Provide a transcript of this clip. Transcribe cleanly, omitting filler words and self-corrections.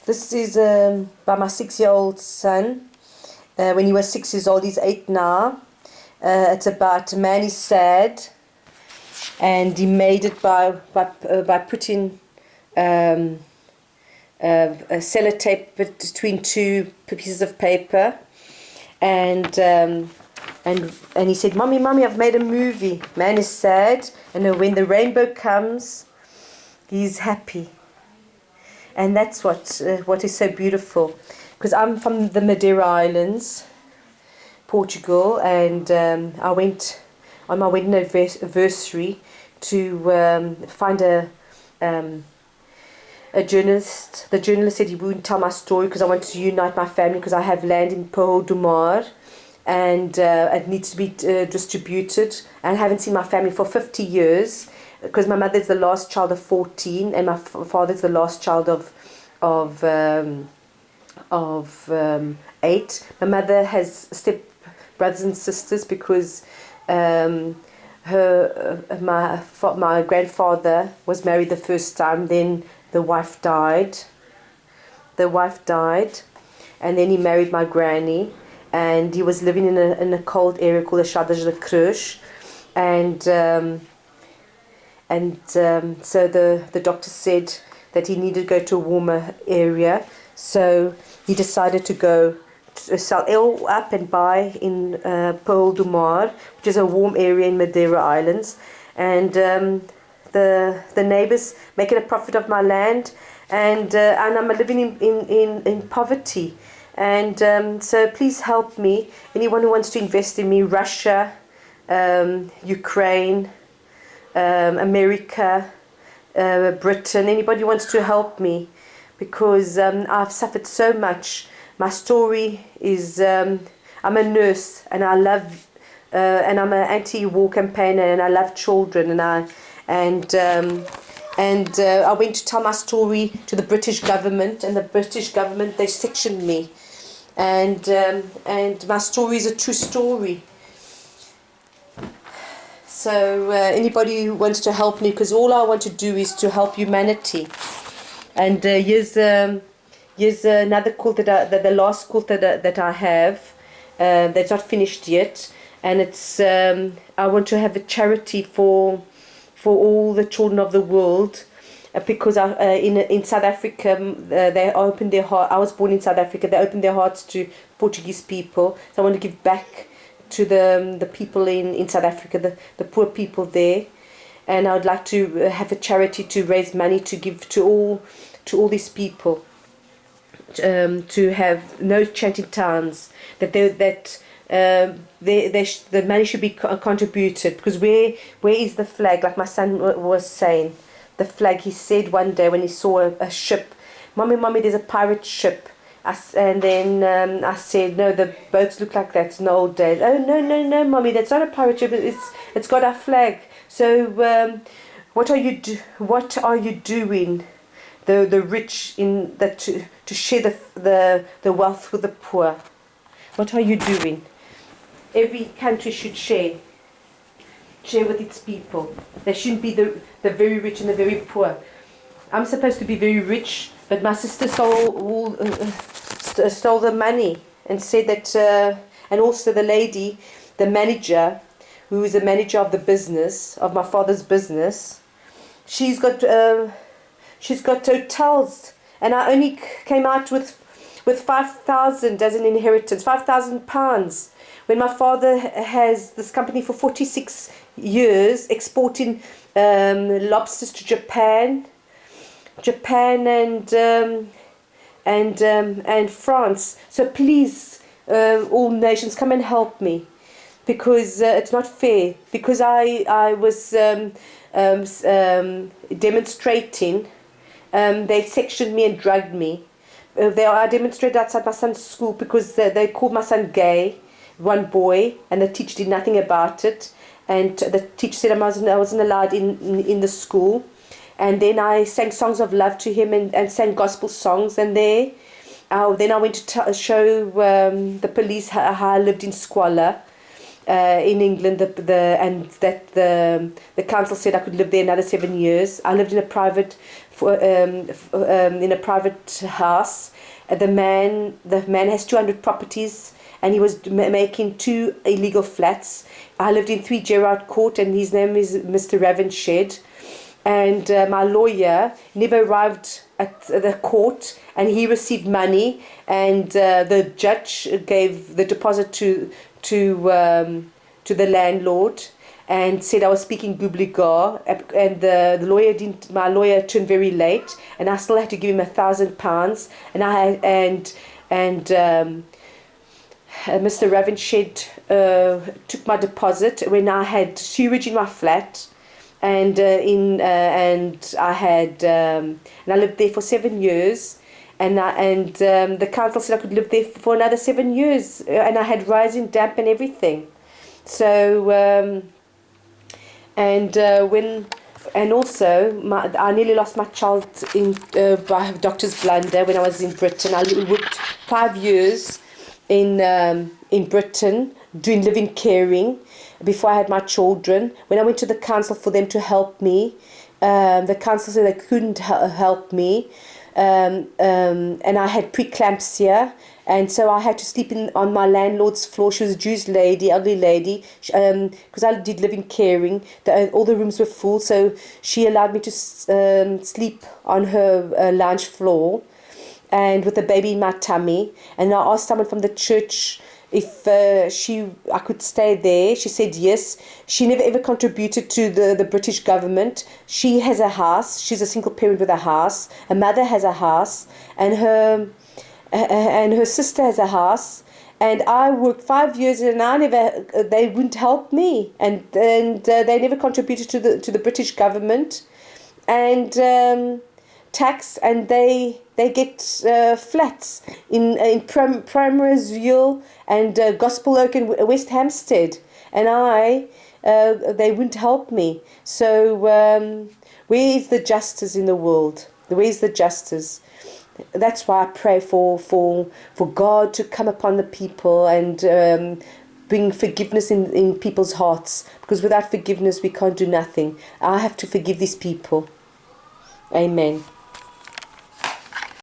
This is by my 6-year-old son. When he was 6 years old, he's 8 now. It's about a man is sad, and he made it by putting a sellotape between two pieces of paper, and he said, "Mommy, I've made a movie. Man is sad, and when the rainbow comes, he's happy." And that's what is so beautiful, because I'm from the Madeira Islands, Portugal, and I went on my wedding anniversary to find a journalist. The journalist said he wouldn't tell my story because I wanted to unite my family, because I have land in Porto do Mar, and it needs to be distributed. And I haven't seen my family for 50 years, because my mother is the last child of 14, and my father is the last child of 8. My mother has step brothers and sisters, because my grandfather was married the first time, then the wife died, and then he married my granny, and he was living in a cold area called the Chadas de Cruz, and so the doctor said that he needed to go to a warmer area, so he decided to go to sell all up and buy in Porto do Mar, which is a warm area in Madeira Islands, and the neighbors making a profit of my land, and I'm living in poverty, and so please help me. Anyone who wants to invest in me, Russia, Ukraine, America, Britain, anybody who wants to help me, because I've suffered so much. My story is I'm a nurse, and I love and I'm an anti-war campaigner, and I love children, and I went to tell my story to the British government, and the British government, they sectioned me, and my story is a true story. So anybody who wants to help me, because all I want to do is to help humanity. And here's another quilt the last quilt that I have, that's not finished yet, and it's I want to have a charity for all the children of the world, because in South Africa they opened their heart. I was born in South Africa. They opened their hearts to Portuguese people, so I want to give back to the people in South Africa, the poor people there, and I would like to have a charity to raise money to give to all these people, to have no chanting towns, that the money should be contributed, because where is the flag, like my son was saying, the flag. He said one day when he saw a ship, mommy, there's a pirate ship. And then I said, no, the boats look like that in the old days. Oh, no, mommy, that's not a pirate ship. It's got our flag. So what are you doing, the rich, in that to share the wealth with the poor? What are you doing? Every country should share with its people. There shouldn't be the very rich and the very poor. I'm supposed to be very rich, but my sister stole the money, and said that, and also the lady, the manager, who is the manager of the business, of my father's business, she's got hotels, and I only came out with 5,000 as an inheritance, £5,000, when my father has this company for 46 years exporting lobsters to Japan and France. So please, all nations, come and help me, because it's not fair. Because I was demonstrating, they sectioned me and drugged me. I demonstrated outside my son's school because they called my son gay, one boy, and the teacher did nothing about it. And the teacher said I wasn't allowed in the school. And then I sang songs of love to him and sang gospel songs. And then I went to show the police how I lived in squalor. in England, and that the council said I could live there another 7 years. I lived in a private house. The man has 200 properties, and he was making 2 illegal flats. I lived in 3 Gerrard Court, and his name is Mr. Ravenshed. And my lawyer never arrived at the court, and he received money, and the judge gave the deposit to the landlord, and said I was speaking goobly-gar, and the lawyer didn't. My lawyer turned very late, and I still had to give him £1,000, and Mr. Ravenshed took my deposit when I had sewage in my flat. And I lived there for 7 years, and the council said I could live there for another 7 years, and I had rising damp and everything. So I nearly lost my child by doctor's blunder when I was in Britain. I worked 5 years in Britain doing living caring before I had my children. When I went to the council for them to help me, the council said they couldn't help me, and I had preeclampsia, and so I had to sleep on my landlord's floor. She was a Jewish lady, ugly lady, because I did living caring. All the rooms were full, so she allowed me to sleep on her lounge floor, and with the baby in my tummy. And I asked someone from the church if I could stay there. She said yes. She never ever contributed to the British government. She has a house. She's a single parent with a house. Her mother has a house, and her sister has a house. And I worked 5 years, and they wouldn't help me, and they never contributed to the British government, and tax, and they get flats in Primrose Hill and Gospel Oak and West Hampstead, and they wouldn't help me. So where is the justice in the world? Where is the justice? That's why I pray for God to come upon the people and bring forgiveness in people's hearts, because without forgiveness we can't do nothing. I have to forgive these people. Amen.